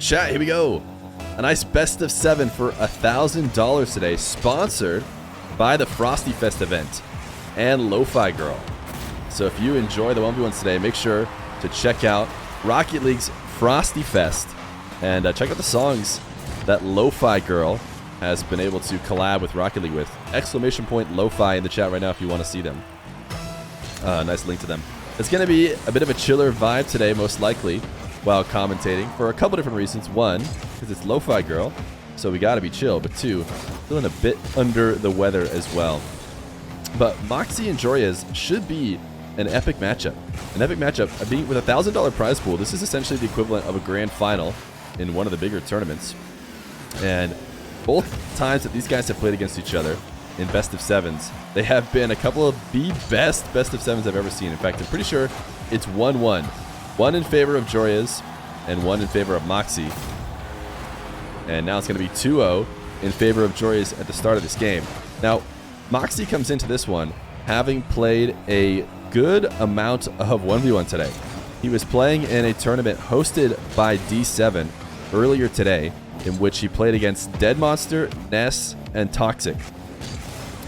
Chat, here we go. A nice best of 7 for $1,000 today, sponsored by the Frosty Fest event and Lo-Fi Girl. So if you enjoy the 1v1s today, make sure to check out Rocket League's Frosty Fest and check out the songs that Lo-Fi Girl has been able to collab with Rocket League with. Exclamation point Lo-Fi in the chat right now if you want to see them. Nice link to them. It's going to be a bit of a chiller vibe today, most likely, while commentating for a couple different reasons. One, because it's Lo-Fi Girl, so we got to be chill. But two, feeling a bit under the weather as well. But Mawkzy and Joreuz should be an epic matchup. An epic matchup. Being with a $1,000 prize pool, this is essentially the equivalent of a grand final in one of the bigger tournaments. And both times that these guys have played against each other in best of sevens, they have been a couple of the best of sevens I've ever seen. In fact, I'm pretty sure it's 1-1. One in favor of Joreuz and one in favor of Mawkzy. And now it's going to be 2-0 in favor of Joreuz at the start of this game. Now, Mawkzy comes into this one having played a good amount of 1v1 today. He was playing in a tournament hosted by D7 earlier today, in which he played against Dead Monster, Ness, and Toxic.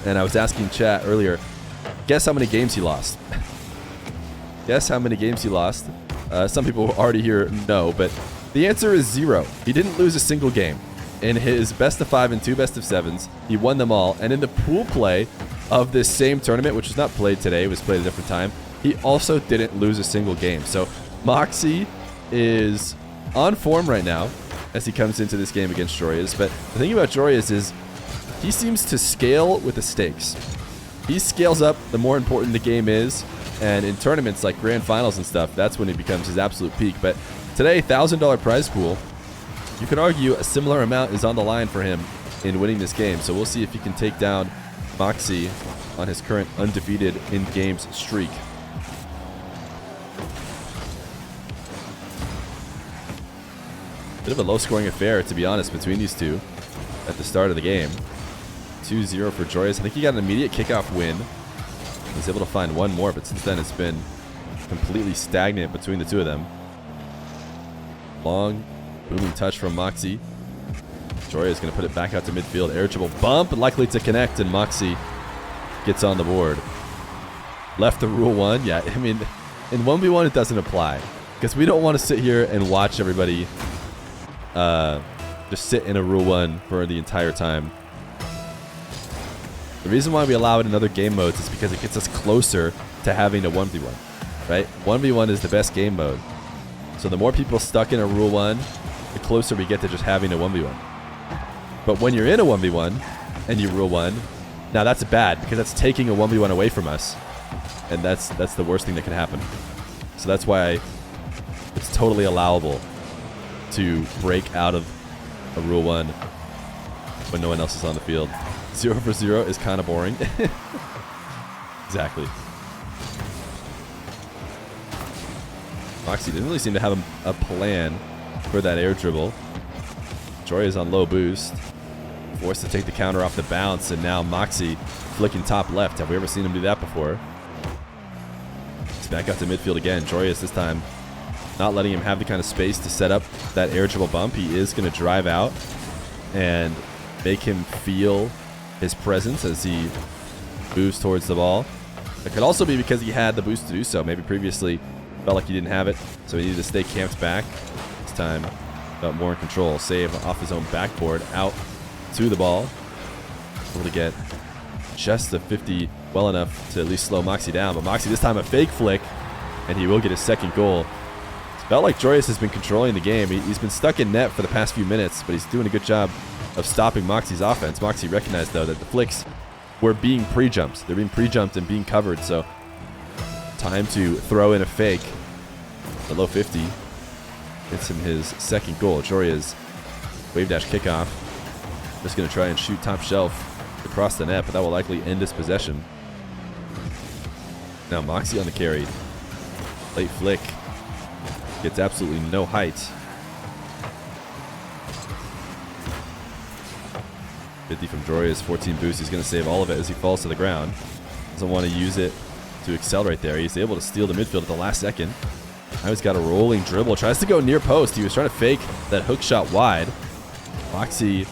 And I was asking chat earlier, guess how many games he lost? Guess how many games he lost? Some people already here know, but the answer is 0. He didn't lose a single game. In his best of 5 and 2 best of 7s, he won them all. And in the pool play of this same tournament, which was not played today, it was played at a different time, he also didn't lose a single game. So Mawkzy is on form right now as he comes into this game against Joreuz. But the thing about Joreuz is he seems to scale with the stakes. He scales up the more important the game is. And in tournaments like grand finals and stuff, that's when he becomes his absolute peak. But today, $1,000 prize pool, you could argue a similar amount is on the line for him in winning this game. So we'll see if he can take down Mawkzy on his current undefeated in-games streak. Bit of a low-scoring affair, to be honest, between these two at the start of the game. 2-0 for Joreuz. I think he got an immediate kickoff win. He's able to find one more, but since then it's been completely stagnant between the two of them. Long, booming touch from Mawkzy. Joreuz is going to put it back out to midfield. Air dribble bump, likely to connect, and Mawkzy gets on the board. Left the rule 1. Yeah, I mean, in 1v1 it doesn't apply, because we don't want to sit here and watch everybody just sit in a rule 1 for the entire time. The reason why we allow it in other game modes is because it gets us closer to having a 1v1, right? 1v1 is the best game mode. So the more people stuck in a rule 1, the closer we get to just having a 1v1. But when you're in a 1v1 and you rule 1, now that's bad, because that's taking a 1v1 away from us. And that's the worst thing that can happen. So that's why it's totally allowable to break out of a rule 1 when no one else is on the field. 0 for 0 is kind of boring. Exactly. Mawkzy didn't really seem to have a plan for that air dribble. Joreuz on low boost. Forced to take the counter off the bounce, and now Mawkzy flicking top left. Have we ever seen him do that before? He's back out to midfield again. Joreuz this time not letting him have the kind of space to set up that air dribble bump. He is going to drive out and make him feel his presence as he moves towards the ball. It could also be because he had the boost to do so. Maybe previously felt like he didn't have it, so he needed to stay camped back. This time felt more in control. Save off his own backboard, out to the ball. Able to get just the 50 well enough to at least slow Mawkzy down. But Mawkzy this time a fake flick, and he will get his second goal. It's felt like Joreuz has been controlling the game. He's been stuck in net for the past few minutes, but he's doing a good job of stopping Mawkzy's offense. Mawkzy recognized, though, that the flicks were being pre-jumped. They're being pre-jumped and being covered, so time to throw in a fake. The low 50 gets him his second goal. Joreuz wave dash kickoff. Just going to try and shoot top shelf across the net, but that will likely end his possession. Now Mawkzy on the carry. Late flick. Gets absolutely no height. 50 from Joreuz, 14 boost. He's going to save all of it as he falls to the ground. Doesn't want to use it to accelerate there. He's able to steal the midfield at the last second. Now he's got a rolling dribble. Tries to go near post. He was trying to fake that hook shot wide. Mawkzy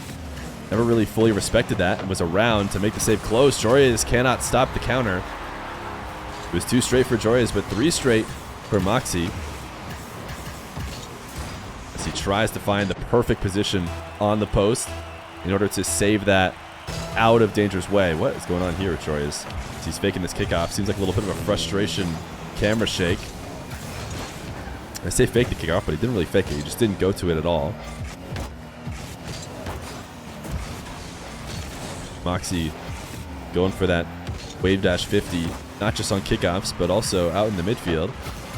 never really fully respected that and was around to make the save close. Joreuz cannot stop the counter. It was 2 straight for Joreuz, but 3 straight for Mawkzy. As he tries to find the perfect position on the post in order to save that out of danger's way. What is going on here with Joreuz? He's faking this kickoff. Seems like a little bit of a frustration camera shake. I say fake the kickoff, but he didn't really fake it. He just didn't go to it at all. Mawkzy going for that wave dash 50, not just on kickoffs, but also out in the midfield.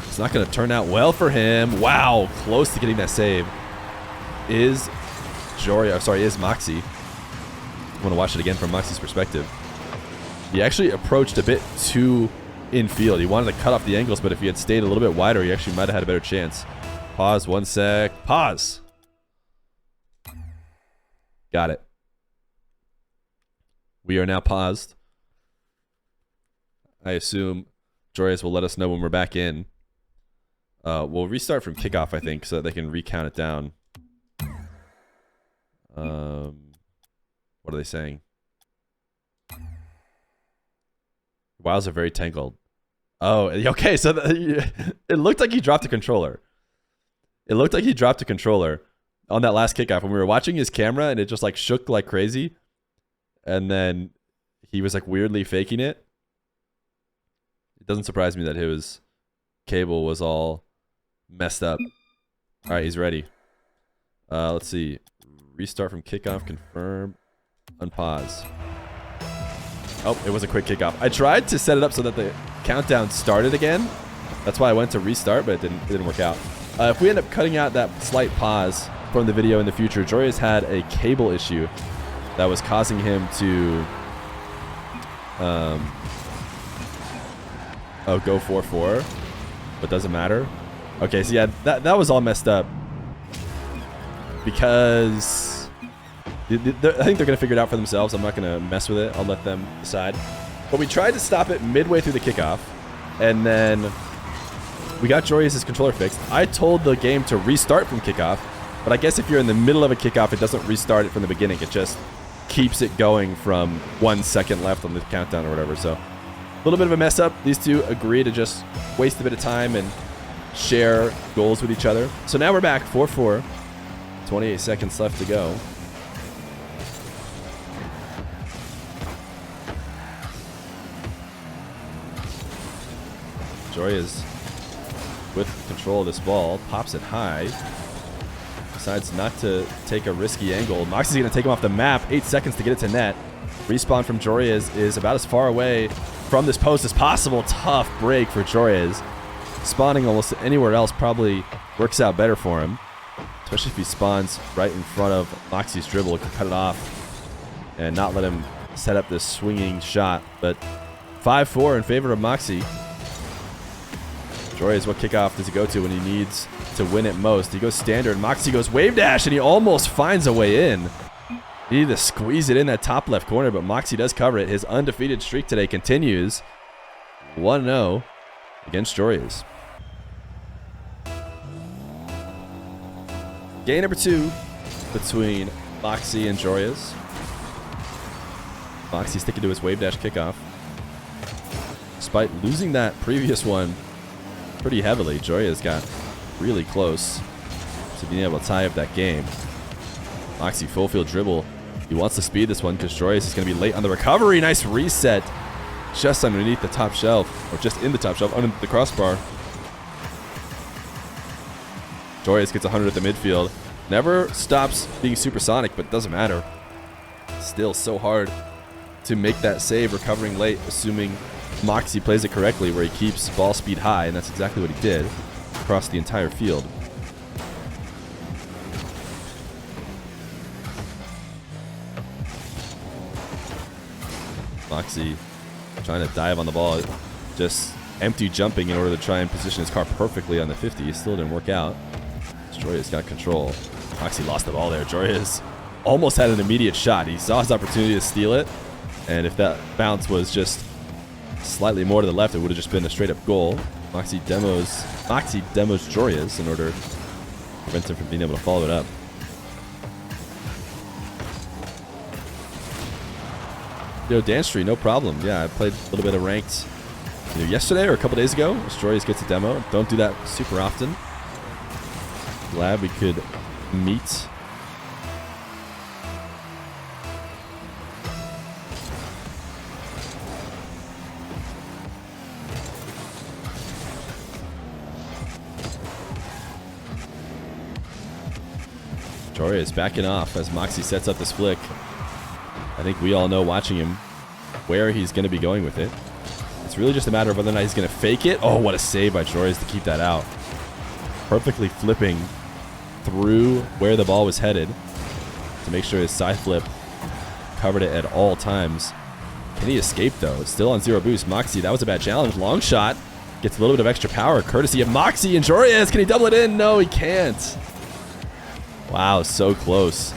It's not going to turn out well for him. Wow, close to getting that save. Is Mawkzy. I want to watch it again from Mawkzy's perspective. He actually approached a bit too infield. He wanted to cut off the angles, but if he had stayed a little bit wider, he actually might have had a better chance. Pause 1 sec. Pause. Got it. We are now paused. I assume Joreuz will let us know when we're back in. We'll restart from kickoff, I think, so that they can recount it down. What are they saying? Wows are very tangled. Oh, okay. So it looked like he dropped a controller. It looked like he dropped a controller on that last kickoff when we were watching his camera, and it just like shook like crazy. And then he was like weirdly faking it. It doesn't surprise me that his cable was all messed up. All right, he's ready. Let's see. Restart from kickoff, confirm, unpause. Oh, it was a quick kickoff. I tried to set it up so that the countdown started again. That's why I went to restart, but it didn't work out. If we end up cutting out that slight pause from the video in the future, Joreuz had a cable issue that was causing him to go 4-4, but doesn't matter. Okay, so yeah, that was all messed up because I think they're going to figure it out for themselves. I'm not going to mess with it. I'll let them decide. But we tried to stop it midway through the kickoff, and then we got Joreuz's controller fixed. I told the game to restart from kickoff, but I guess if you're in the middle of a kickoff, it doesn't restart it from the beginning. It just keeps it going from 1 second left on the countdown or whatever. So a little bit of a mess up. These two agree to just waste a bit of time and share goals with each other. So now we're back 4-4. 28 seconds left to go. Joreuz with control of this ball, pops it high. Decides not to take a risky angle. Mawkzy's going to take him off the map. 8 seconds to get it to net. Respawn from Joreuz is about as far away from this post as possible. Tough break for Joreuz. Spawning almost anywhere else probably works out better for him. Especially if he spawns right in front of Mawkzy's dribble. He can cut it off and not let him set up this swinging shot. But 5-4 in favor of Mawkzy. Joreuz, what kickoff does he go to when he needs to win it most? He goes standard. Mawkzy goes wave dash, and he almost finds a way in. He needed to squeeze it in that top left corner, but Mawkzy does cover it. His undefeated streak today continues. 1-0 against Joreuz. Game number 2 between Mawkzy and Joreuz. Mawkzy sticking to his wave dash kickoff. Despite losing that previous one pretty heavily, Joreuz got really close to being able to tie up that game. Mawkzy full field dribble. He wants to speed this one because Joreuz is going to be late on the recovery. Nice reset just underneath the top shelf, or just in the top shelf, under the crossbar. Joreuz gets 100 at the midfield. Never stops being supersonic, but doesn't matter. Still so hard to make that save recovering late, assuming Mawkzy plays it correctly, where he keeps ball speed high, and that's exactly what he did across the entire field. Mawkzy trying to dive on the ball, just empty jumping in order to try and position his car perfectly on the 50. It still didn't work out. Joreuz got control. Mawkzy lost the ball there. Joreuz almost had an immediate shot. He saw his opportunity to steal it, and if that bounce was just slightly more to the left, it would have just been a straight up goal. Mawkzy demos Joreuz in order to prevent him from being able to follow it up. Yo, dance tree, no problem. Yeah, I played a little bit of ranked either yesterday or a couple days ago. Joreuz gets a demo. Don't do that super often. Glad we could meet. Joreuz backing off as Mawkzy sets up this flick. I think we all know watching him where he's going to be going with it. It's really just a matter of whether or not he's going to fake it. Oh, what a save by Joreuz to keep that out. Perfectly flipping through where the ball was headed to make sure his side flip covered it at all times. Can he escape, though? It's still on 0 boost. Mawkzy, that was a bad challenge. Long shot. Gets a little bit of extra power, courtesy of Mawkzy and Joreuz. Can he double it in? No, he can't. Wow, so close.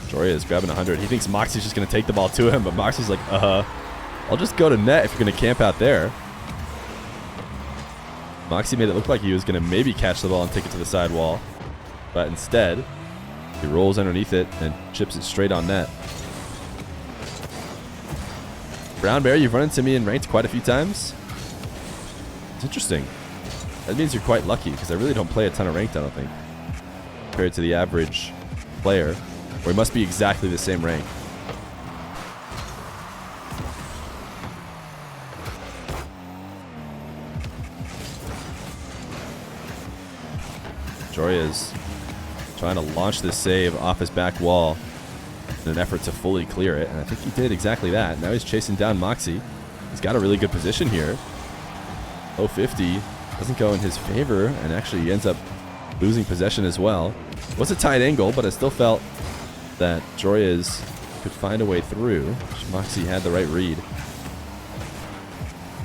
Joreuz grabbing 100. He thinks Mawkzy's just going to take the ball to him, but Mawkzy's like, I'll just go to net if you're going to camp out there. Mawkzy made it look like he was going to maybe catch the ball and take it to the side wall, but instead, he rolls underneath it and chips it straight on net. Brown Bear, you've run into me in ranked quite a few times. It's interesting. That means you're quite lucky, because I really don't play a ton of ranked, I don't think, compared to the average player. Or he must be exactly the same rank. Joreuz trying to launch this save off his back wall in an effort to fully clear it. And I think he did exactly that. Now he's chasing down Mawkzy. He's got a really good position here. Low 50 doesn't go in his favor, and actually he ends up losing possession as well. It was a tight angle, but I still felt that Joreuz could find a way through. Mawkzy had the right read.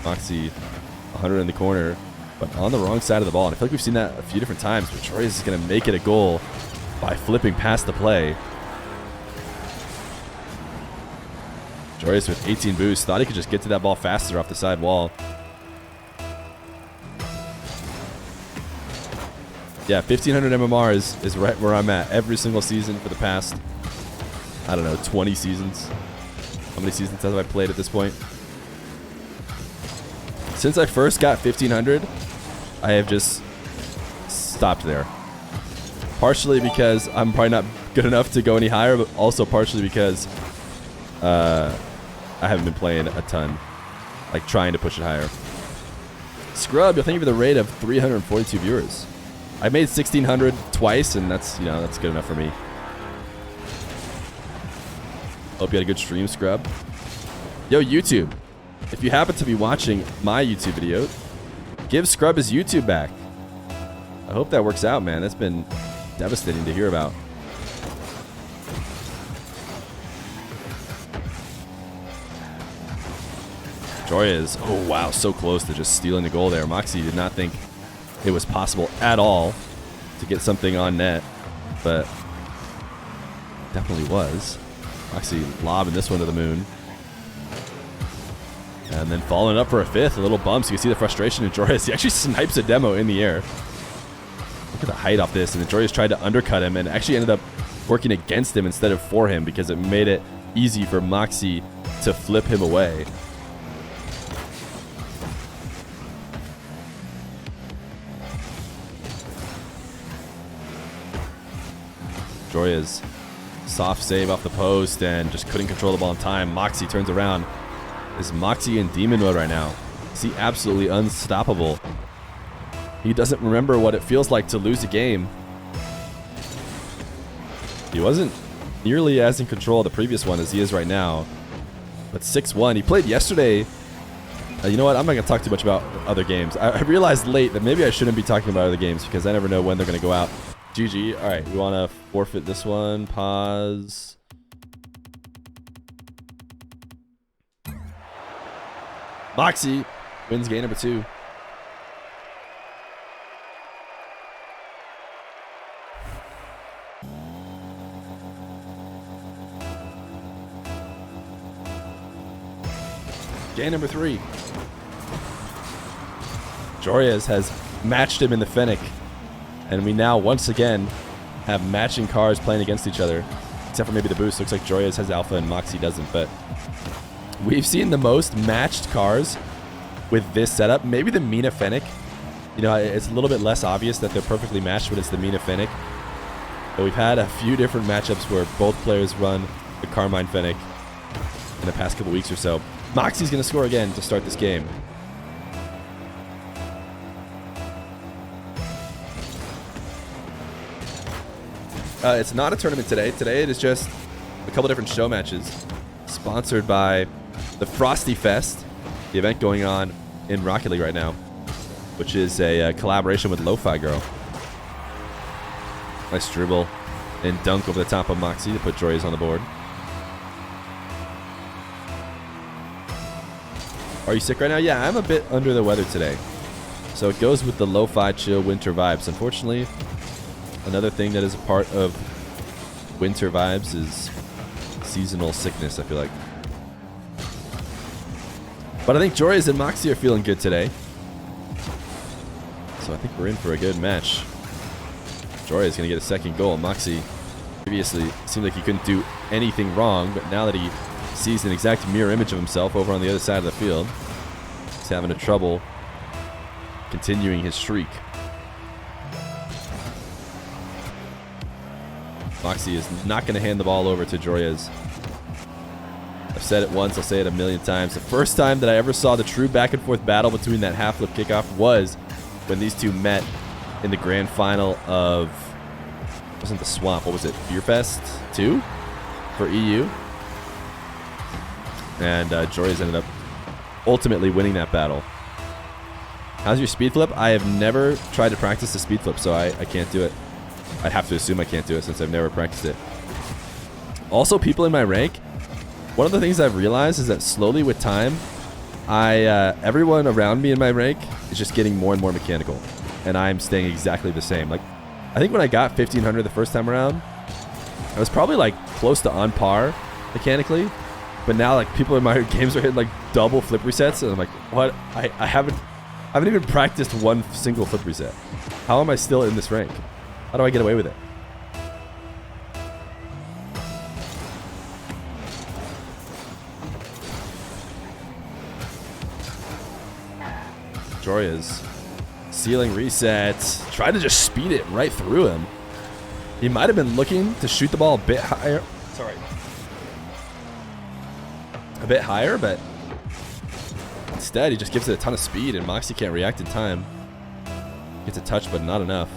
Mawkzy 100 in the corner, but on the wrong side of the ball. And I feel like we've seen that a few different times, but Joreuz is going to make it a goal by flipping past the play. Joreuz with 18 boosts. Thought he could just get to that ball faster off the side wall. Yeah, 1500 MMR is right where I'm at every single season for the past, I don't know, 20 seasons. How many seasons have I played at this point? Since I first got 1500, I have just stopped there. Partially because I'm probably not good enough to go any higher, but also partially because I haven't been playing a ton, like trying to push it higher. Scrub, thank you for the rate of 342 viewers. I made 1600 twice, and that's, you know, that's good enough for me. Hope you had a good stream, Scrub. Yo, YouTube, if you happen to be watching my YouTube video, give Scrub his YouTube back. I hope that works out, man. That's been devastating to hear about. Joreuz, oh wow, so close to just stealing the goal there. Mawkzy did not think it was possible at all to get something on net, but definitely was. Mawkzy lobbing this one to the moon. And then following up for a fifth, a little bump, so you can see the frustration in Joreuz. He actually snipes a demo in the air. Look at the height off this, and then Joreuz tried to undercut him and actually ended up working against him instead of for him because it made it easy for Mawkzy to flip him away. Joreuz, soft save off the post and just couldn't control the ball in time. Mawkzy turns around. Is Mawkzy in demon mode right now? Is he absolutely unstoppable? He doesn't remember what it feels like to lose a game. He wasn't nearly as in control of the previous one as he is right now. But 6-1. He played yesterday. You know what? I'm not going to talk too much about other games. I realized late that maybe I shouldn't be talking about other games because I never know when they're going to go out. GG. All right, we want to forfeit this one. Pause. Mawkzy wins game number 2. Game number 3. Joreuz has matched him in the Fennec. And we now, once again, have matching cars playing against each other. Except for maybe the boost. Looks like Joreuz has Alpha and Mawkzy doesn't. But we've seen the most matched cars with this setup. Maybe the Mina Fennec. You know, it's a little bit less obvious that they're perfectly matched when it's the Mina Fennec. But we've had a few different matchups where both players run the Carmine Fennec in the past couple weeks or so. Mawkzy's going to score again to start this game. It's not a tournament today. Today it is just a couple different show matches sponsored by the Frosty Fest, the event going on in Rocket League right now, which is a collaboration with Lo-Fi Girl. Nice dribble and dunk over the top of Mawkzy to put Joreuz on the board. Are you sick right now? Yeah, I'm a bit under the weather today. So it goes with the lo-fi chill winter vibes. Unfortunately, another thing that is a part of winter vibes is seasonal sickness, I feel like. But I think Joreuz and Mawkzy are feeling good today. So I think we're in for a good match. Joreuz is going to get a second goal. Mawkzy previously seemed like he couldn't do anything wrong, but now that he sees an exact mirror image of himself over on the other side of the field, he's having a trouble continuing his streak. Mawkzy is not going to hand the ball over to Joreuz. I've said it once, I'll say it a million times. The first time that I ever saw the true back and forth battle between that half flip kickoff was when these two met in the grand final of, wasn't the Swamp, what was it, Feer Fest 2 for EU? And Joreuz ended up ultimately winning that battle. How's your speed flip? I have never tried to practice the speed flip, so I can't do it. I'd have to assume I can't do it since I've never practiced it. Also, people in my rank, one of the things I've realized is that slowly with time, everyone around me in my rank is just getting more and more mechanical, and I'm staying exactly the same. Like, I think when I got 1500 the first time around, I was probably like close to on par mechanically, but now like people in my games are hitting like double flip resets, and I'm like, what? I haven't even practiced one single flip reset. How am I still in this rank? How do I get away with it? Joreuz, ceiling resets, tried to just speed it right through him. He might have been looking to shoot the ball a bit higher. Sorry. A bit higher, but instead he just gives it a ton of speed, and Mawkzy can't react in time. Gets a touch, but not enough.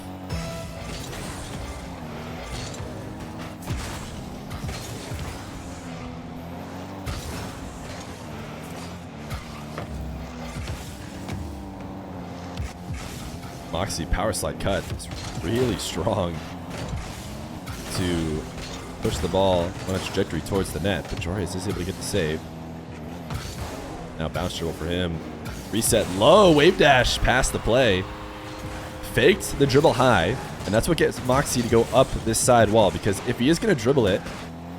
Mawkzy power slide cut. It's really strong to push the ball on a trajectory towards the net, but Joreuz is able to get the save. Now bounce dribble for him. Reset low, wave dash past the play. Faked the dribble high, and that's what gets Mawkzy to go up this side wall, because if he is going to dribble it,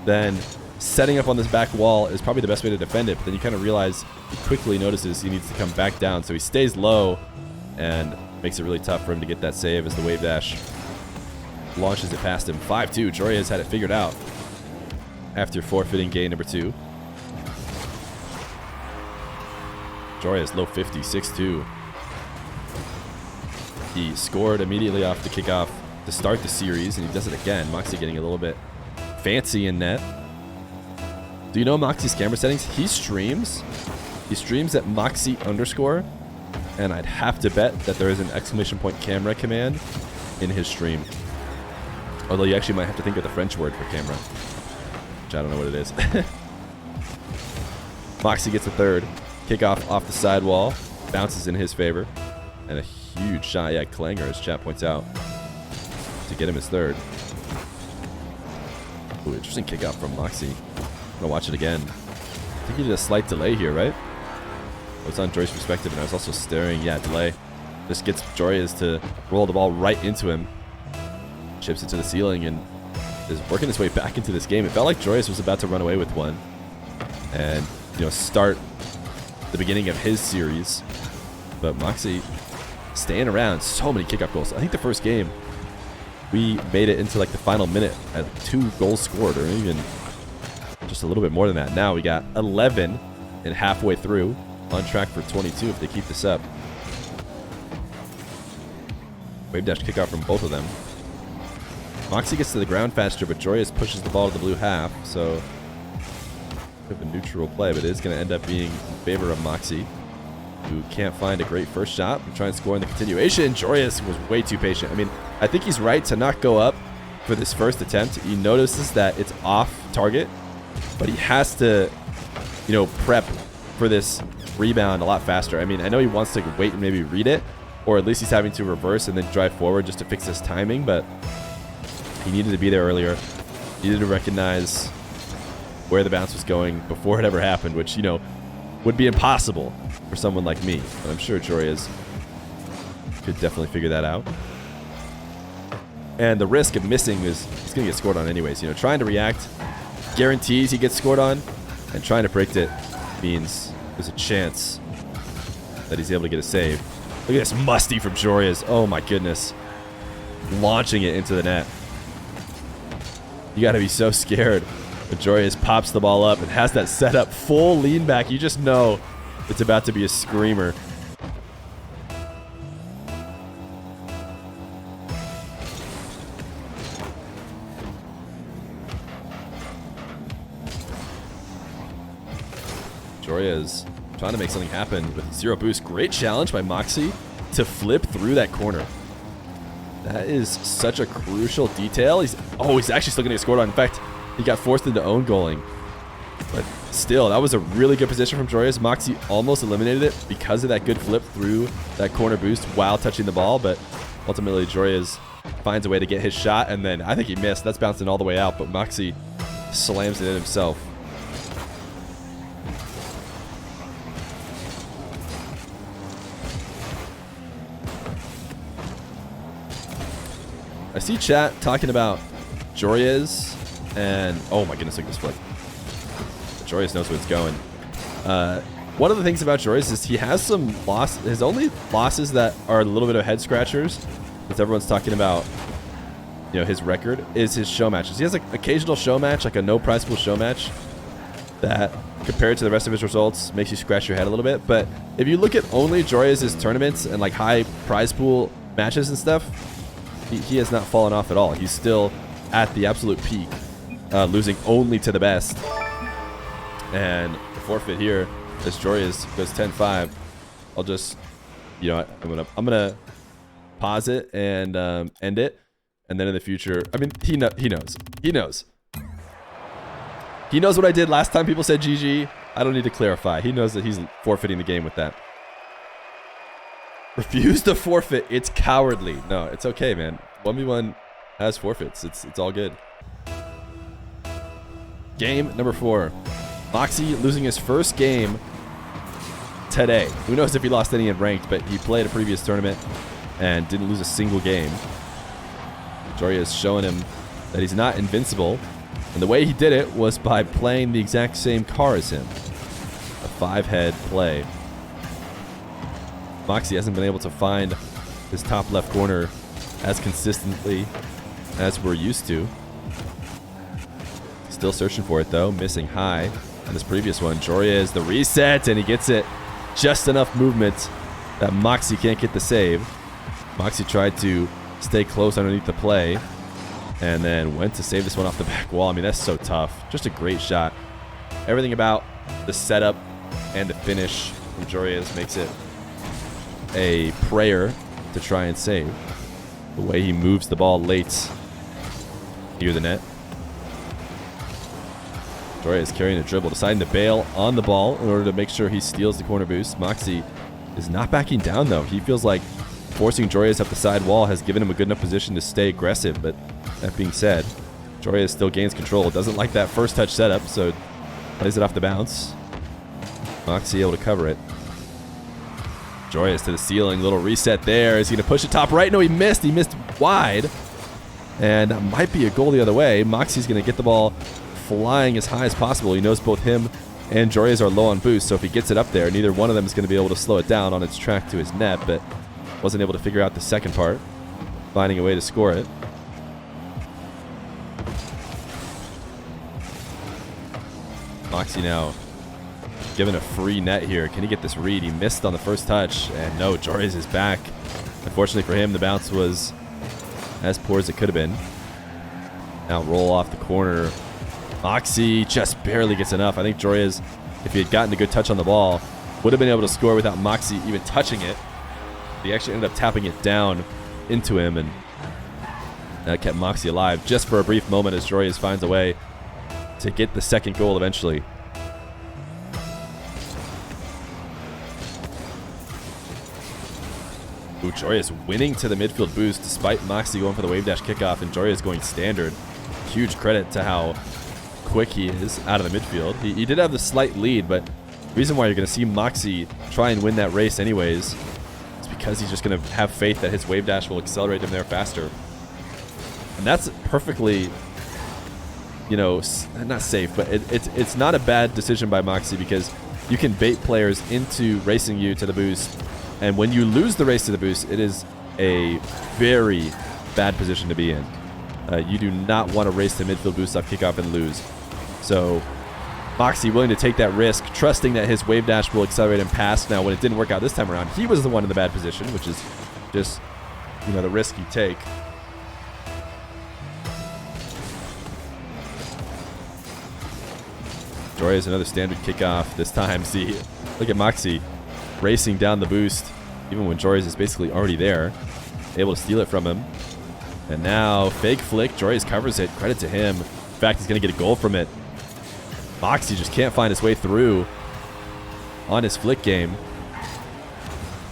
then setting up on this back wall is probably the best way to defend it, but then you kind of realize he quickly notices he needs to come back down, so he stays low and makes it really tough for him to get that save as the wave dash launches it past him. 5-2. Joreuz had it figured out after forfeiting game number 2. Joreuz low 50, 6-2. He scored immediately off the kickoff to start the series, and he does it again. Mawkzy getting a little bit fancy in net. Do you know Mawkzy's camera settings? He streams at Mawkzy_, and I'd have to bet that there is an exclamation point camera command in his stream. Although you actually might have to think of the French word for camera, which I don't know what it is. Mawkzy gets a third. Kickoff off the sidewall. Bounces in his favor. And a huge shot. Yeah, clanger, as chat points out, to get him his third. Ooh, interesting kickoff from Mawkzy. I'm going to watch it again. I think he did a slight delay here, right? I was on Joreuz's perspective, and I was also staring. Yeah, delay. This gets Joreuz to roll the ball right into him. Chips it to the ceiling and is working his way back into this game. It felt like Joreuz was about to run away with one and, you know, start the beginning of his series. But Mawkzy staying around. So many kickoff goals. I think the first game, we made it into like the final minute at 2 goals scored, or even just a little bit more than that. Now we got 11 and halfway through, on track for 22 if they keep this up. Wave dash kickoff from both of them. Mawkzy gets to the ground faster, but Joreuz pushes the ball to the blue half, so bit of a neutral play, but it is going to end up being in favor of Mawkzy, who can't find a great first shot. We're trying to score in the continuation. Joreuz was way too patient. I mean, I think he's right to not go up for this first attempt. He notices that it's off target, but he has to, you know, prep for this rebound a lot faster. I mean, I know he wants to wait and maybe read it, or at least he's having to reverse and then drive forward just to fix his timing, but he needed to be there earlier. He needed to recognize where the bounce was going before it ever happened, which, you know, would be impossible for someone like me. But I'm sure Joreuz could definitely figure that out. And the risk of missing is he's going to get scored on anyways. You know, trying to react guarantees he gets scored on, and trying to break it means there's a chance that he's able to get a save. Look at this musty from Joreuz. Oh my goodness. Launching it into the net. You got to be so scared. But Joreuz pops the ball up and has that set up full lean back. You just know it's about to be a screamer. Joreuz trying to make something happen with 0 boost. Great challenge by Mawkzy to flip through that corner. That is such a crucial detail. He's actually still going to get scored on. In fact, he got forced into own goaling. But still, that was a really good position from Joreuz. Mawkzy almost eliminated it because of that good flip through that corner boost while touching the ball. But ultimately, Joreuz finds a way to get his shot. And then I think he missed. That's bouncing all the way out. But Mawkzy slams it in himself. I see chat talking about Joreuz and oh my goodness, look at this flip. Joreuz knows where it's going. One of the things about Joreuz is he has some loss. His only losses that are a little bit of head scratchers, as everyone's talking about, you know, his record, is his show matches. He has an occasional show match, like a no prize pool show match, that compared to the rest of his results makes you scratch your head a little bit. But if you look at only Joreuz's tournaments and like high prize pool matches and stuff, he has not fallen off at all. He's still at the absolute peak, losing only to the best. And the forfeit here, as Joreuz goes 10-5. I'll just, you know, I'm gonna pause it and end it, and then in the future, I mean, he knows what I did last time. People said GG. I don't need to clarify. He knows that he's forfeiting the game with that. Refuse to forfeit. It's cowardly. No, it's okay, man. 1v1 has forfeits. It's all good. Game number 4. Mawkzy losing his first game today. Who knows if he lost any in ranked, but he played a previous tournament and didn't lose a single game. Joreuz showing him that he's not invincible. And the way he did it was by playing the exact same car as him. A 5-head play. Mawkzy hasn't been able to find his top left corner as consistently as we're used to. Still searching for it though, missing high on this previous one. Joreuz the reset, and he gets it. Just enough movement that Mawkzy can't get the save. Mawkzy tried to stay close underneath the play and then went to save this one off the back wall. I mean, that's so tough. Just a great shot. Everything about the setup and the finish from Joreuz makes it a prayer to try and save. The way he moves the ball late near the net. Joreuz carrying a dribble, deciding to bail on the ball in order to make sure he steals the corner boost. Mawkzy is not backing down though. He feels like forcing Joreuz up the side wall has given him a good enough position to stay aggressive. But that being said, Joreuz still gains control. Doesn't like that first touch setup, so plays it off the bounce. Mawkzy able to cover it. Joreuz to the ceiling, little reset there. Is he going to push it top right? No, he missed. He missed wide. And that might be a goal the other way. Mawkzy's going to get the ball flying as high as possible. He knows both him and Joreuz are low on boost, so if he gets it up there, neither one of them is going to be able to slow it down on its track to his net, but wasn't able to figure out the second part, finding a way to score it. Mawkzy now given a free net here. Can he get this read? He missed on the first touch, and no, Joreuz is back. Unfortunately for him, the bounce was as poor as it could have been. Now roll off the corner. Mawkzy just barely gets enough. I think Joreuz, if he had gotten a good touch on the ball, would have been able to score without Mawkzy even touching it. He actually ended up tapping it down into him, and that kept Mawkzy alive just for a brief moment as Joreuz finds a way to get the second goal eventually. Ooh, Joreuz winning to the midfield boost despite Mawkzy going for the wave dash kickoff and Joreuz going standard. Huge credit to how quick he is out of the midfield. He did have the slight lead, but the reason why you're going to see Mawkzy try and win that race anyways is because he's just going to have faith that his wave dash will accelerate him there faster. And that's perfectly, you know, not safe, but it's not a bad decision by Mawkzy because you can bait players into racing you to the boost. And when you lose the race to the boost, it is a very bad position to be in. You do not want to race the midfield boost off kickoff and lose. So Mawkzy willing to take that risk, trusting that his wave dash will accelerate him past. Now, when it didn't work out this time around, he was the one in the bad position, which is just, you know, the risk you take. Joreuz another standard kickoff. This time, see, look at Mawkzy racing down the boost, even when Joreuz is basically already there, able to steal it from him. And now, fake flick, Joreuz covers it, credit to him. In fact, he's going to get a goal from it. Mawkzy just can't find his way through on his flick game.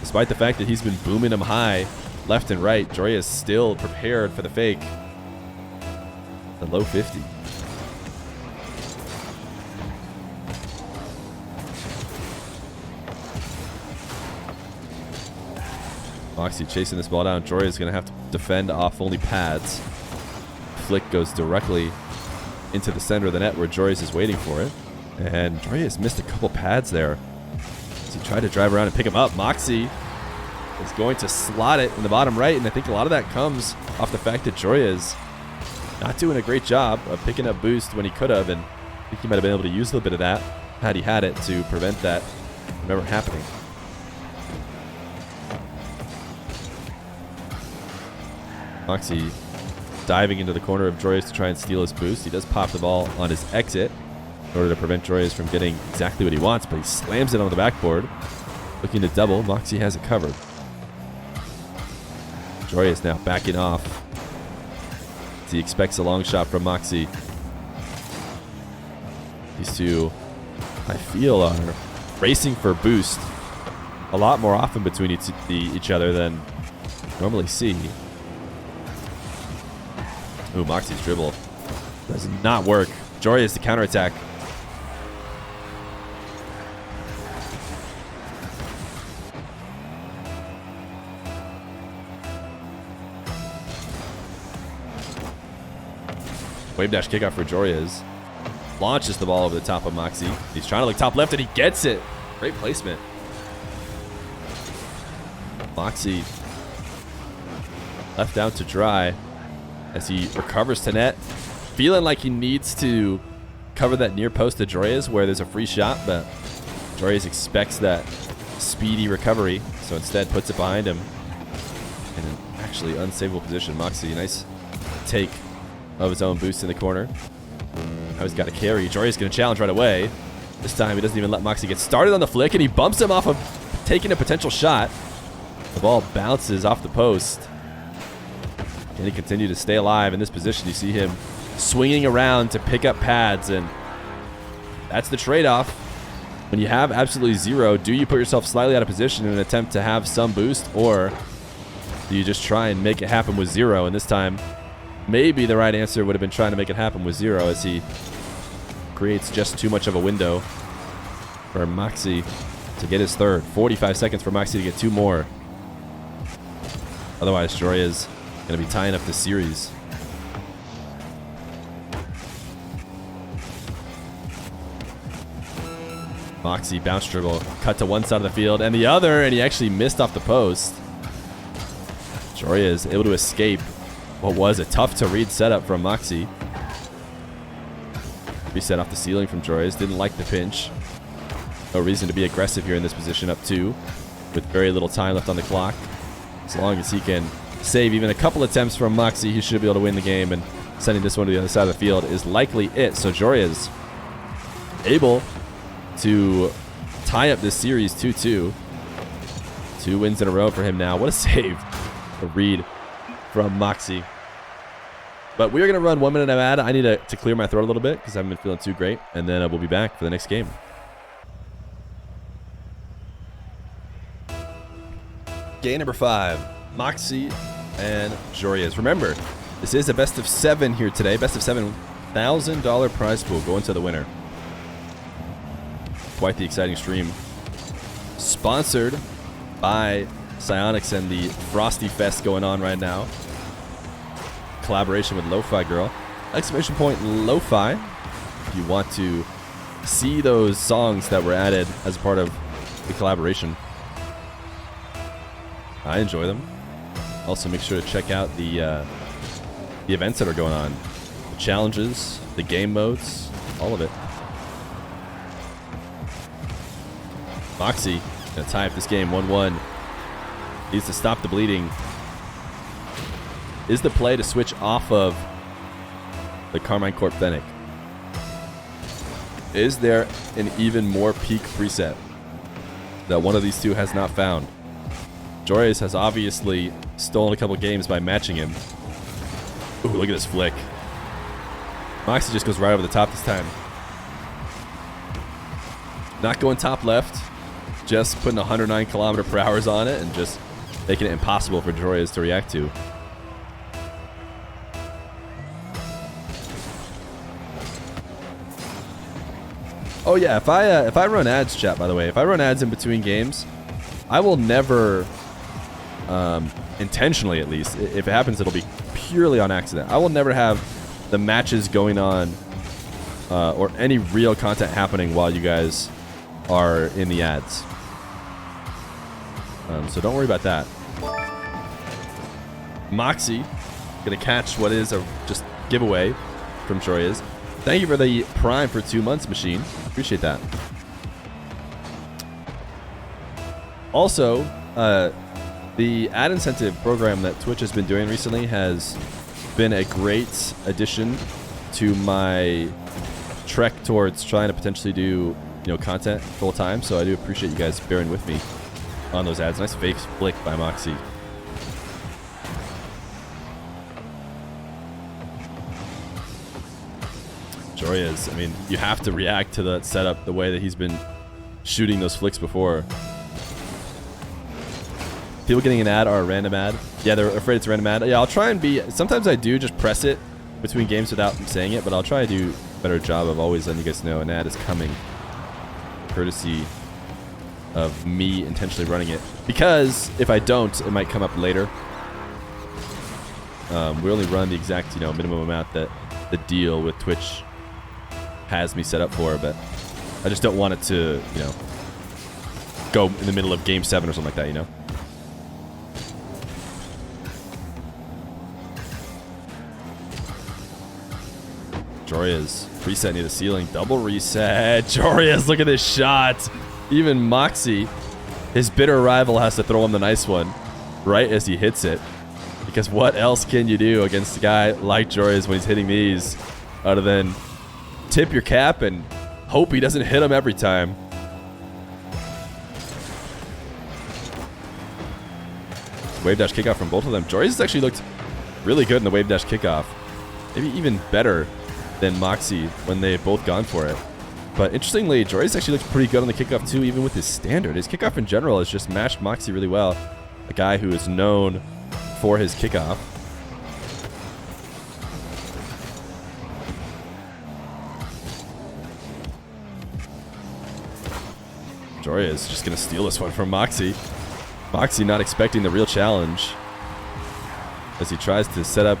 Despite the fact that he's been booming him high, left and right, Joreuz still prepared for the fake. The low 50. Mawkzy chasing this ball down. Joreuz is going to have to defend off only pads. Flick goes directly into the center of the net where Joreuz is waiting for it. And Joreuz missed a couple pads there as he tried to drive around and pick him up. Mawkzy is going to slot it in the bottom right, and I think a lot of that comes off the fact that Joreuz not doing a great job of picking up boost when he could have, and I think he might have been able to use a little bit of that had he had it to prevent that from ever happening. Mawkzy diving into the corner of Joreuz to try and steal his boost. He does pop the ball on his exit in order to prevent Joreuz from getting exactly what he wants, but he slams it on the backboard. Looking to double, Mawkzy has it covered. Joreuz now backing off as he expects a long shot from Mawkzy. These two, I feel, are racing for boost a lot more often between each other than normally see. Ooh, Mawkzy's dribble does not work. Joreuz to counterattack. Wave dash kickoff for Joreuz. Launches the ball over the top of Mawkzy. He's trying to look top left and he gets it. Great placement. Mawkzy left out to dry as he recovers to net, feeling like he needs to cover that near post to Joreuz where there's a free shot, but Joreuz expects that speedy recovery, so instead puts it behind him in an actually unsavable position. Mawkzy, nice take of his own boost in the corner. Now he's got a carry. Joreuz going to challenge right away. This time he doesn't even let Mawkzy get started on the flick, and he bumps him off of taking a potential shot. The ball bounces off the post. Can he continue to stay alive in this position? You see him swinging around to pick up pads, and that's the trade-off. When you have absolutely zero, do you put yourself slightly out of position in an attempt to have some boost, or do you just try and make it happen with zero? And this time, maybe the right answer would have been trying to make it happen with zero as he creates just too much of a window for Mawkzy to get his third. 45 seconds for Mawkzy to get two more. Otherwise, Joreuz going to be tying up the series. Mawkzy bounce dribble, cut to one side of the field and the other, and he actually missed off the post. Joreuz able to escape what was a tough to read setup from Mawkzy. Reset off the ceiling from Joreuz. Didn't like the pinch. No reason to be aggressive here in this position, up 2 with very little time left on the clock. As long as he can save even a couple attempts from Mawkzy, he should be able to win the game, and sending this one to the other side of the field is likely it. So Joreuz able to tie up this series 2-2. 2 wins in a row for him now. What a save. A read from Mawkzy. But we are going to run 1 minute of ad. I need to clear my throat a little bit because I haven't been feeling too great. And then we'll be back for the next game. Game number 5. Mawkzy and Joreuz. Remember, this is a best of 7 here today. Best of 7, $1,000 prize pool going to the winner. Quite the exciting stream. Sponsored by Psyonix and the Frosty Fest going on right now. Collaboration with Lo-Fi Girl. Exclamation point Lo-Fi. If you want to see those songs that were added as part of the collaboration. I enjoy them. Also make sure to check out the events that are going on. The challenges, the game modes, all of it. Mawkzy gonna tie up this game 1-1. Needs to stop the bleeding. Is the play to switch off of the Carmine Corp Fennec? Is there an even more peak preset that one of these two has not found? Joreuz has obviously stolen a couple games by matching him. Ooh, look at this flick. Mawkzy just goes right over the top this time. Not going top left. Just putting 109 km/h on it and just making it impossible for Joreuz to react to. Oh yeah, if I run ads, chat, by the way, if I run ads in between games, I will never, intentionally at least, if it happens, it'll be purely on accident. I will never have the matches going on or any real content happening while you guys are in the ads. So don't worry about that. Mawkzy gonna catch what is a just giveaway from Joreuz. Thank you for the Prime for 2 months, Machine. Appreciate that. Also, the ad incentive program that Twitch has been doing recently has been a great addition to my trek towards trying to potentially do, content full time. So I do appreciate you guys bearing with me on those ads. Nice fake flick by Mawkzy. Joreuz, I mean, you have to react to that setup the way that he's been shooting those flicks before. People getting an ad are a random ad. Yeah, they're afraid it's a random ad. Yeah, I'll try and be... Sometimes I do just press it between games without saying it, but I'll try to do a better job of always letting you guys know an ad is coming. Courtesy of me intentionally running it. Because if I don't, it might come up later. We only run the exact, minimum amount that the deal with Twitch has me set up for, but I just don't want it to, go in the middle of game 7 or something like that, Joreuz, reset near the ceiling, double reset. Joreuz, look at this shot. Even Mawkzy, his bitter rival, has to throw him the nice one right as he hits it. Because what else can you do against a guy like Joreuz when he's hitting these other than tip your cap and hope he doesn't hit him every time? Wave dash kickoff from both of them. Joreuz has actually looked really good in the wave dash kickoff. Maybe even better than Mawkzy when they've both gone for it. But interestingly, Joreuz actually looks pretty good on the kickoff too, even with his standard. His kickoff in general has just matched Mawkzy really well. A guy who is known for his kickoff. Joreuz just going to steal this one from Mawkzy. Mawkzy not expecting the real challenge as he tries to set up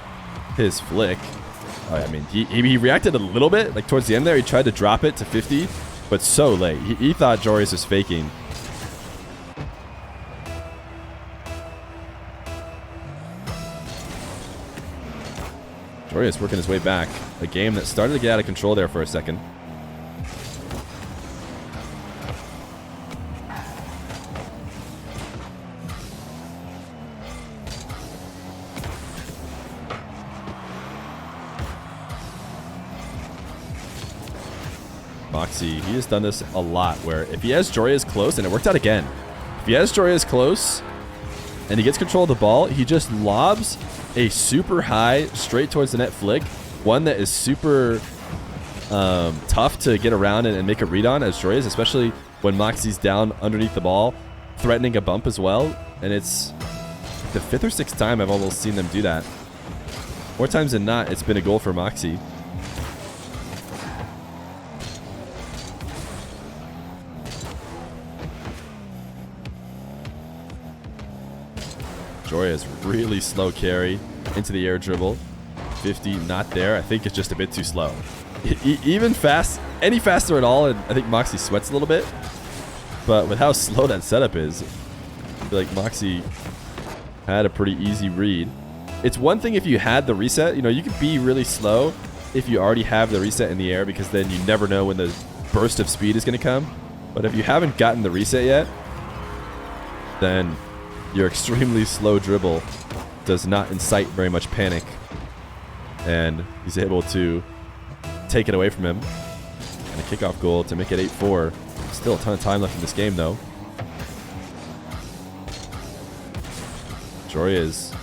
his flick. I mean, he reacted a little bit, like towards the end there. He tried to drop it to 50, but so late. He thought Joreuz was faking. Joreuz working his way back. A game that started to get out of control there for a second. Mawkzy, he has done this a lot where if he has Joreuz close, and it worked out again. If he has Joreuz close and he gets control of the ball, he just lobs a super high straight towards the net flick. One that is super tough to get around and make a read on as Joreuz, especially when Mawkzy's down underneath the ball, threatening a bump as well. And it's the 5th or 6th time I've almost seen them do that. More times than not, it's been a goal for Mawkzy. Joreuz, really slow carry into the air dribble. 50, not there. I think it's just a bit too slow. Even fast, any faster at all, and I think Mawkzy sweats a little bit. But with how slow that setup is, I feel like Mawkzy had a pretty easy read. It's one thing if you had the reset. You know, you could be really slow if you already have the reset in the air, because then you never know when the burst of speed is going to come. But if you haven't gotten the reset yet, then your extremely slow dribble does not incite very much panic. And he's able to take it away from him. And a kickoff goal to make it 8-4. Still a ton of time left in this game, though. Joreuz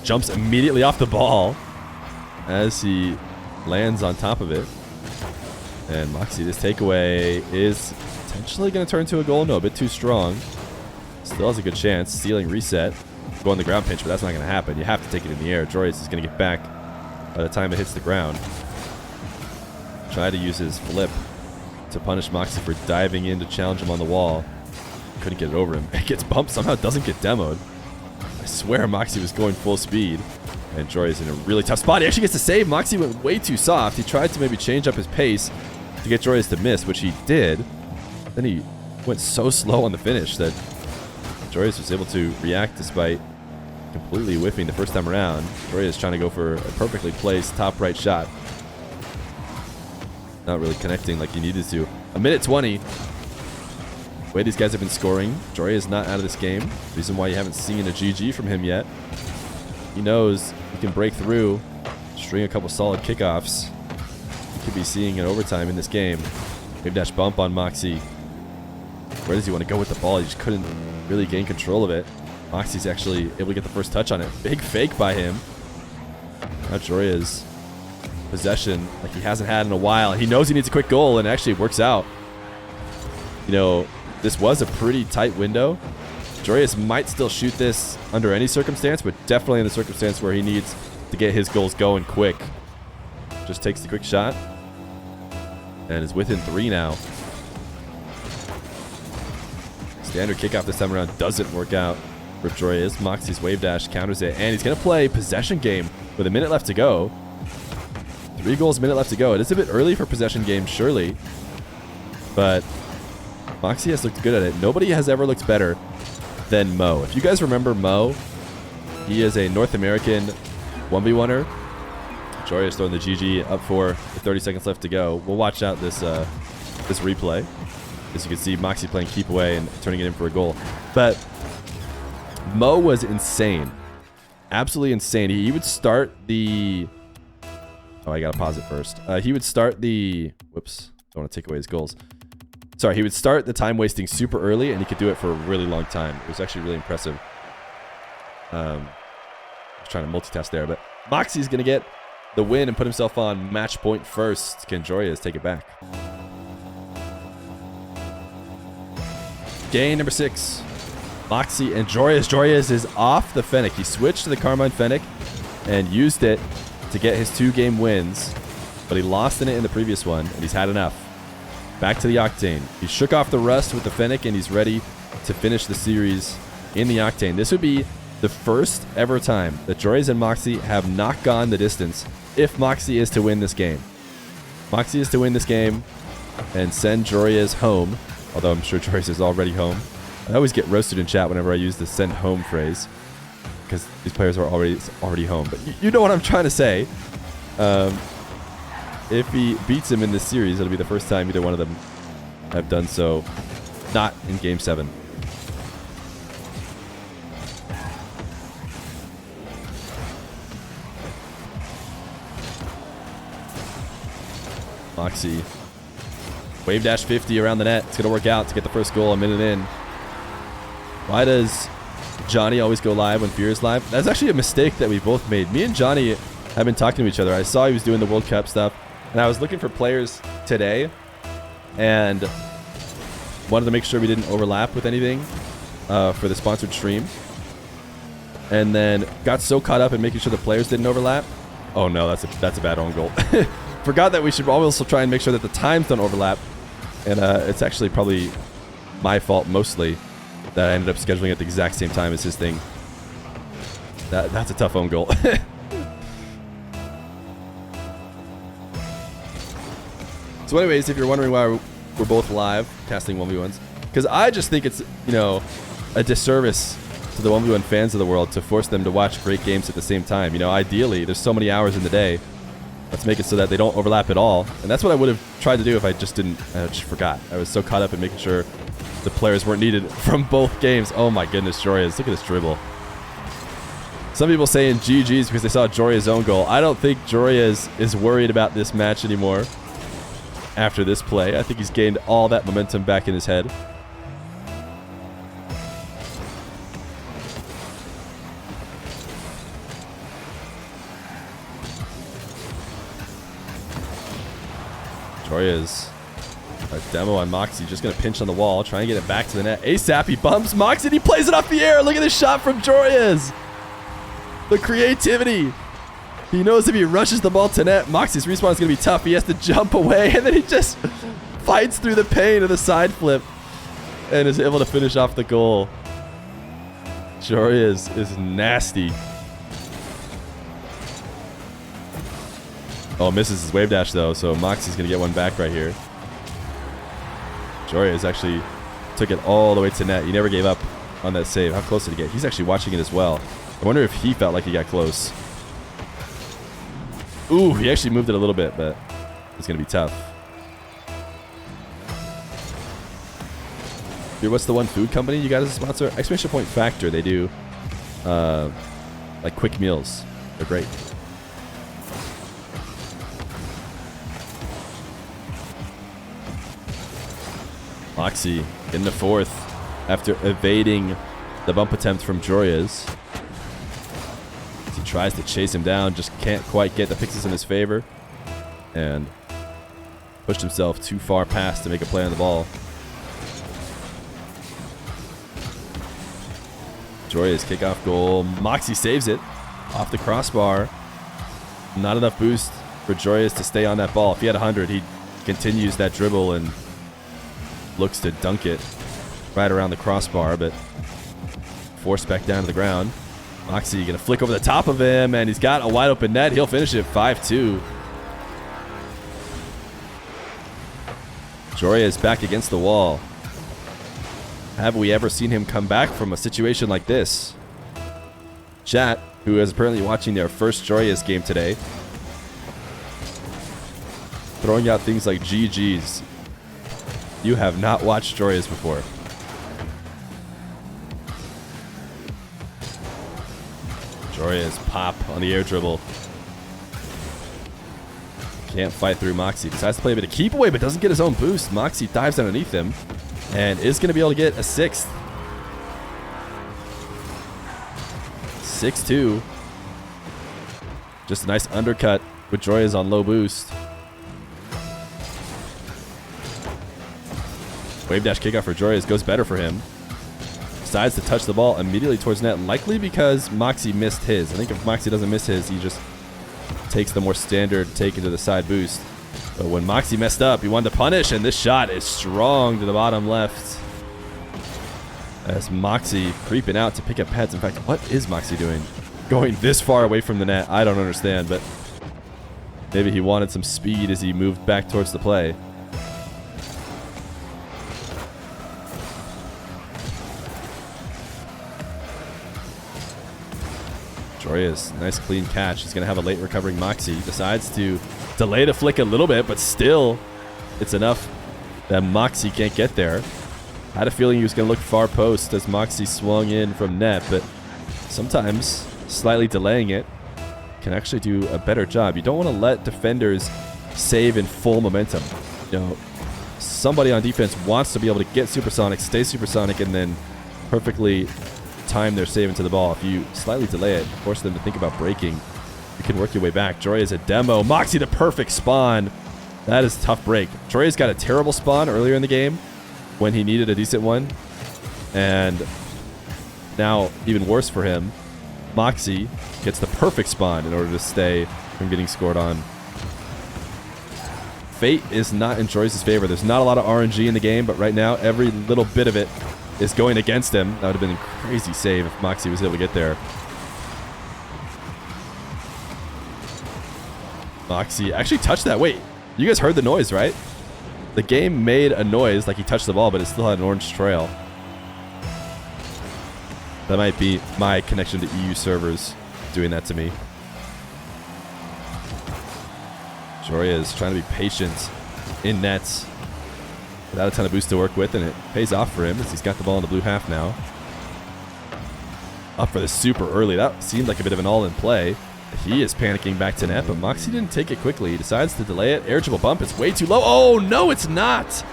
jumps immediately off the ball as he lands on top of it. And Mawkzy, this takeaway is potentially going to turn into a goal. No, a bit too strong. Still has a good chance. Stealing reset. Go on the ground pinch, but that's not going to happen. You have to take it in the air. Joreuz is going to get back by the time it hits the ground. Try to use his flip to punish Mawkzy for diving in to challenge him on the wall. Couldn't get it over him. It gets bumped, somehow doesn't get demoed. I swear Mawkzy was going full speed. And Joreuz in a really tough spot. He actually gets to save. Mawkzy went way too soft. He tried to maybe change up his pace to get Joreuz to miss, which he did. Then he went so slow on the finish that Joreuz was able to react despite completely whiffing the first time around. Joreuz trying to go for a perfectly placed top right shot. Not really connecting like he needed to. A minute 20. The way these guys have been scoring, Joreuz not out of this game. Reason why you haven't seen a GG from him yet. He knows he can break through, string a couple solid kickoffs. He could be seeing an overtime in this game. Wave dash bump on Mawkzy. Where does he want to go with the ball? He just couldn't really gain control of it. Mawkzy's actually able to get the first touch on it. Big fake by him. Now Joreuz possession like he hasn't had in a while. He knows he needs a quick goal, and it actually works out. You know, this was a pretty tight window. Joreuz might still shoot this under any circumstance, but definitely in the circumstance where he needs to get his goals going quick. Just takes the quick shot and is within 3 now. Standard kickoff this time around doesn't work out for Joreuz. Mawkzy's wave dash counters it, and he's going to play possession game with a minute left to go. 3 goals, minute left to go. It is a bit early for possession games, surely, but Mawkzy has looked good at it. Nobody has ever looked better than Mo. If you guys remember Mo, he is a North American 1v1er. Joreuz throwing the GG up for the 30 seconds left to go. We'll watch out this this replay. As you can see, Mawkzy playing keep away and turning it in for a goal. But Mo was insane. Absolutely insane. He would start the... Oh, I gotta pause it first. He would start the... Whoops. Don't want to take away his goals. Sorry, he would start the time wasting super early, and he could do it for a really long time. It was actually really impressive. I was trying to multitask there, but Mawkzy's going to get the win and put himself on match point first. Can Joreuz take it back? Game number 6. Mawkzy and Joreuz. Joreuz is off the Fennec. He switched to the Carmine Fennec and used it to get his 2-game wins, but he lost in it in the previous one, and he's had enough. Back to the Octane. He shook off the rust with the Fennec, and he's ready to finish the series in the Octane. This would be the first ever time that Joreuz and Mawkzy have not gone the distance if Mawkzy is to win this game. Mawkzy is to win this game. and send Joreuz home. Although I'm sure Joreuz is already home. I always get roasted in chat whenever I use the send home phrase, because these players are already home. But you know what I'm trying to say. If he beats him in this series, it'll be the first time either one of them have done so not in Game 7. Mawkzy. Wave dash 50 around the net. It's going to work out to get the first goal a minute in. Why does Johnny always go live when Feer is live? That's actually a mistake that we both made. Me and Johnny have been talking to each other. I saw he was doing the World Cup stuff, and I was looking for players today and wanted to make sure we didn't overlap with anything for the sponsored stream. And then got so caught up in making sure the players didn't overlap. Oh no, that's a bad own goal. Forgot that we should also try and make sure that the times don't overlap. And it's actually probably my fault mostly that I ended up scheduling at the exact same time as his thing. That's a tough own goal. So anyways, if you're wondering why we're both live casting 1v1s, because I just think it's, you know, a disservice to the 1v1 fans of the world to force them to watch great games at the same time. You know, ideally, there's so many hours in the day. Let's make it so that they don't overlap at all. And that's what I would have tried to do if I just forgot. I was so caught up in making sure the players weren't needed from both games. Oh my goodness, Joreuz. Look at this dribble. Some people saying GG's because they saw Joreuz's own goal. I don't think Joreuz is worried about this match anymore after this play. I think he's gained all that momentum back in his head. Joreuz, a demo on Mawkzy, just going to pinch on the wall, try and get it back to the net. ASAP, he bumps Mawkzy and he plays it off the air. Look at this shot from Joreuz. The creativity. He knows if he rushes the ball to net, Mawkzy's respawn is going to be tough. He has to jump away, and then he just fights through the pain of the side flip and is able to finish off the goal. Joreuz is nasty. Oh, misses his wave dash, though, so Mawkzy's going to get one back right here. Joreuz actually took it all the way to net. He never gave up on that save. How close did he get? He's actually watching it as well. I wonder if he felt like he got close. Ooh, he actually moved it a little bit, but it's going to be tough. Here, what's the one food company you got as a sponsor? Exclamation point Factor. They do like quick meals. They're great. Mawkzy in the fourth after evading the bump attempt from Joreuz. He tries to chase him down, just can't quite get the pixels in his favor. And pushed himself too far past to make a play on the ball. Joreuz kickoff goal. Mawkzy saves it off the crossbar. Not enough boost for Joreuz to stay on that ball. If he had 100, he continues that dribble and looks to dunk it right around the crossbar, but forced back down to the ground. Mawkzy going to flick over the top of him, and he's got a wide open net. He'll finish it 5-2. Joreuz back against the wall. Have we ever seen him come back from a situation like this? Chat, who is apparently watching their first Joreuz game today, throwing out things like GG's. You have not watched Joreuz before. Joreuz pop on the air dribble. Can't fight through Mawkzy. Decides to play a bit of keep away, but doesn't get his own boost. Mawkzy dives underneath him and is going to be able to get a sixth. 6-2. Just a nice undercut with Joreuz on low boost. Wave dash kickoff for Joreuz goes better for him. Decides to touch the ball immediately towards net, likely because Mawkzy missed his. I think if Mawkzy doesn't miss his, he just takes the more standard take into the side boost. But when Mawkzy messed up, he wanted to punish, and this shot is strong to the bottom left. As Mawkzy creeping out to pick up heads. In fact, what is Mawkzy doing? Going this far away from the net, I don't understand, but maybe he wanted some speed as he moved back towards the play. Joreuz, nice clean catch. He's going to have a late recovering Mawkzy. Decides to delay the flick a little bit, but still, it's enough that Mawkzy can't get there. I had a feeling he was going to look far post as Mawkzy swung in from net, but sometimes slightly delaying it can actually do a better job. You don't want to let defenders save in full momentum. You know, somebody on defense wants to be able to get supersonic, stay supersonic, and then perfectly time their save into the ball. If you slightly delay it, force them to think about breaking, you can work your way back. Joreuz a demo. Mawkzy the perfect spawn. That is a tough break. Joreuz got a terrible spawn earlier in the game when he needed a decent one. And now, even worse for him, Mawkzy gets the perfect spawn in order to stay from getting scored on. Fate is not in Joreuz's favor. There's not a lot of RNG in the game, but right now, every little bit of it is going against him. That would have been a crazy save if Mawkzy was able to get there. Mawkzy actually touched that. Wait, you guys heard the noise, right? The game made a noise like he touched the ball, but it still had an orange trail. That might be my connection to EU servers doing that to me. Joreuz trying to be patient in nets without a ton of boost to work with, and it pays off for him as he's got the ball in the blue half now. Up for this super early. That seemed like a bit of an all-in play. He is panicking back to net, but Mawkzy didn't take it quickly. He decides to delay it. Air dribble bump is way too low. Oh, no, it's not.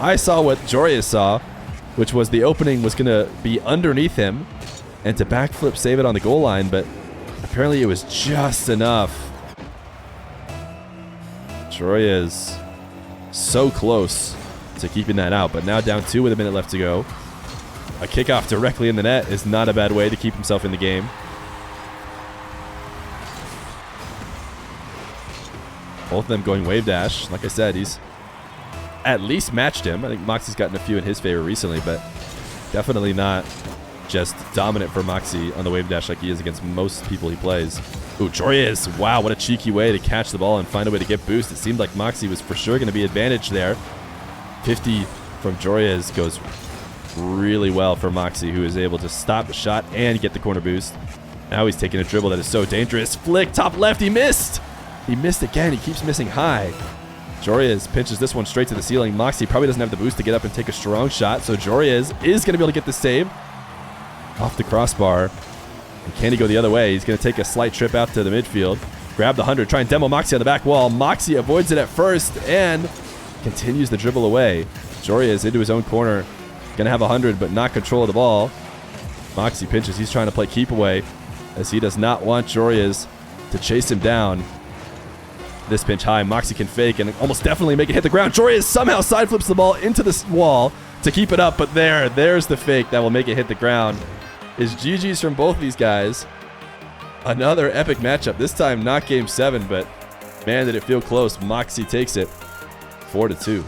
I saw what Joreuz saw, which was the opening was going to be underneath him and to backflip save it on the goal line, but apparently it was just enough. Joreuz so close to keeping that out, but now down 2 with a minute left to go. A kickoff directly in the net is not a bad way to keep himself in the game. Both of them going wave dash. Like I said, he's at least matched him. I think Mawkzy's gotten a few in his favor recently, but definitely not just dominant for Mawkzy on the wave dash like he is against most people he plays. Ooh, Joreuz. Wow, what a cheeky way to catch the ball and find a way to get boost. It seemed like Mawkzy was for sure going to be advantaged there. 50 from Joreuz goes really well for Mawkzy, who is able to stop the shot and get the corner boost. Now he's taking a dribble that is so dangerous. Flick, top left, he missed! He missed again. He keeps missing high. Joreuz pinches this one straight to the ceiling. Mawkzy probably doesn't have the boost to get up and take a strong shot, so Joreuz is going to be able to get the save off the crossbar. And can he go the other way? He's going to take a slight trip out to the midfield, grab the 100, try and demo Mawkzy on the back wall. Mawkzy avoids it at first and continues the dribble away. Joreuz into his own corner. Going to have 100, but not control of the ball. Mawkzy pinches. He's trying to play keep away as he does not want Joreuz to chase him down. This pinch high, Mawkzy can fake and almost definitely make it hit the ground. Joreuz somehow side flips the ball into the wall to keep it up, but there's the fake that will make it hit the ground. Is GG's from both these guys. Another epic matchup. This time not game 7, but man, did it feel close. Mawkzy takes it 4-2.